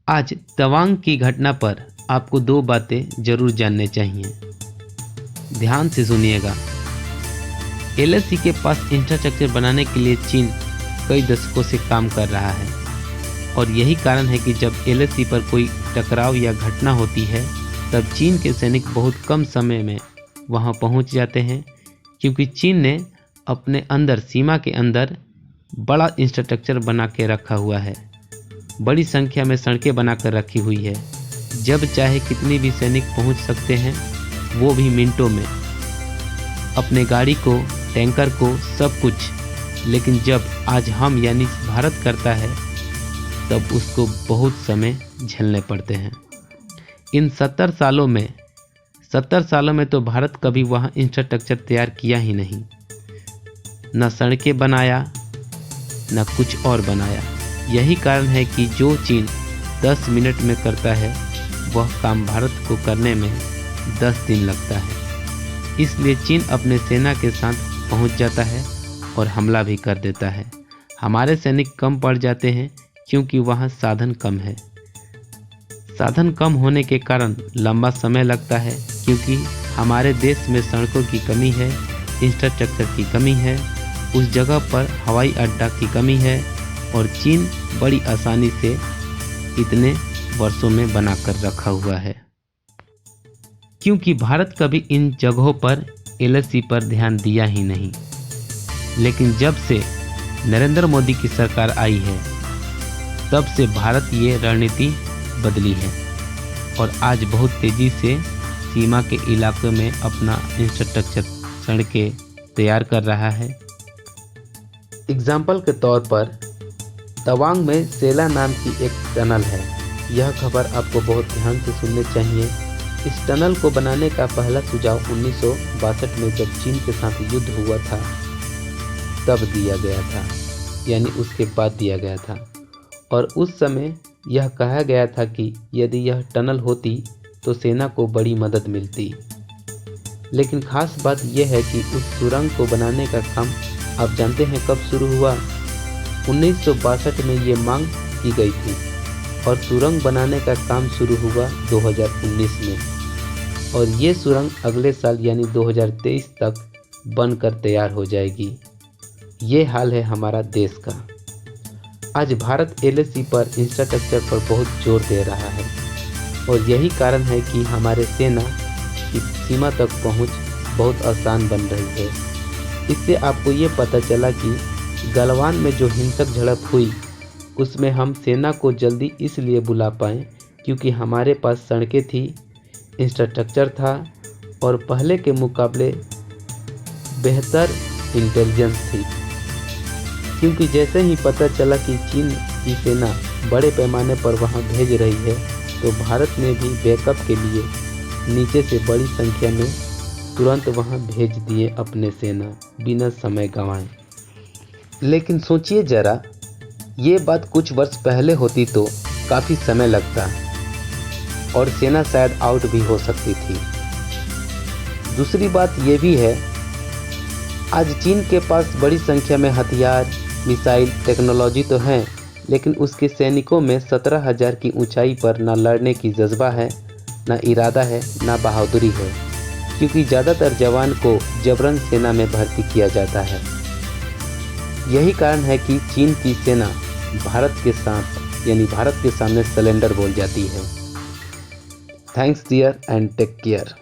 आज तवांग की घटना पर आपको दो बातें जरूर जानने चाहिए। ध्यान से सुनिएगा। एलएसी के पास इंफ्रास्ट्रक्चर बनाने के लिए चीन कई दशकों से काम कर रहा है और यही कारण है कि जब एलएसी पर कोई टकराव या घटना होती है तब चीन के सैनिक बहुत कम समय में वहां पहुंच जाते हैं, क्योंकि चीन ने अपने अंदर सीमा के अंदर बड़ा इंफ्रास्ट्रक्चर बना के रखा हुआ है। बड़ी संख्या में सड़कें बनाकर रखी हुई है। जब चाहे कितनी भी सैनिक पहुंच सकते हैं, वो भी मिनटों में, अपने गाड़ी को, टैंकर को, सब कुछ। लेकिन जब आज हम यानी भारत करता है तब उसको बहुत समय झेलने पड़ते हैं। इन 70 सालों में तो भारत कभी वहाँ इंफ्रास्ट्रक्चर तैयार किया ही नहीं, न सड़कें बनाया न कुछ और बनाया। यही कारण है कि जो चीन 10 मिनट में करता है वह काम भारत को करने में 10 दिन लगता है। इसलिए चीन अपने सेना के साथ पहुंच जाता है और हमला भी कर देता है। हमारे सैनिक कम पड़ जाते हैं क्योंकि वहाँ साधन कम है। साधन कम होने के कारण लंबा समय लगता है, क्योंकि हमारे देश में सड़कों की कमी है, इंफ्रास्ट्रक्चर की कमी है, उस जगह पर हवाई अड्डा की कमी है और चीन बड़ी आसानी से इतने वर्षों में बनाकर रखा हुआ है, क्योंकि भारत कभी इन जगहों पर एलएसी पर ध्यान दिया ही नहीं। लेकिन जब से नरेंद्र मोदी की सरकार आई है तब से भारत ये रणनीति बदली है और आज बहुत तेज़ी से सीमा के इलाके में अपना इंफ्रास्ट्रक्चर, सड़कें तैयार कर रहा है। एग्जाम्पल के तौर पर तवांग में सेला नाम की एक टनल है। यह खबर आपको बहुत ध्यान से सुननी चाहिए। इस टनल को बनाने का पहला सुझाव 1962 में जब चीन के साथ युद्ध हुआ था तब दिया गया था, यानी उसके बाद दिया गया था। और उस समय यह कहा गया था कि यदि यह टनल होती तो सेना को बड़ी मदद मिलती। लेकिन खास बात यह है कि उस सुरंग को बनाने का काम आप जानते हैं कब शुरू हुआ? 1962 में ये मांग की गई थी और सुरंग बनाने का काम शुरू हुआ 2019 में और ये सुरंग अगले साल यानी 2023 तक बनकर तैयार हो जाएगी। ये हाल है हमारा देश का। आज भारत एलएसी पर, इंफ्रास्ट्रक्चर पर बहुत जोर दे रहा है और यही कारण है कि हमारे सेना की सीमा तक पहुंच बहुत आसान बन रही है। इससे आपको ये पता चला कि गलवान में जो हिंसक झड़प हुई उसमें हम सेना को जल्दी इसलिए बुला पाए क्योंकि हमारे पास सड़कें थी, इंफ्रास्ट्रक्चर था और पहले के मुकाबले बेहतर इंटेलिजेंस थी। क्योंकि जैसे ही पता चला कि चीन की सेना बड़े पैमाने पर वहां भेज रही है तो भारत ने भी बैकअप के लिए नीचे से बड़ी संख्या में तुरंत वहां भेज दिए अपने सेना, बिना समय गंवाए। लेकिन सोचिए जरा, ये बात कुछ वर्ष पहले होती तो काफ़ी समय लगता और सेना शायद आउट भी हो सकती थी। दूसरी बात ये भी है, आज चीन के पास बड़ी संख्या में हथियार, मिसाइल, टेक्नोलॉजी तो है, लेकिन उसके सैनिकों में 17,000 की ऊंचाई पर ना लड़ने की जज्बा है, ना इरादा है, ना बहादुरी है, क्योंकि ज़्यादातर जवान को जबरन सेना में भर्ती किया जाता है। यही कारण है कि चीन की सेना भारत के साथ यानी भारत के सामने सरेंडर बोल जाती है। Thanks dear and take care.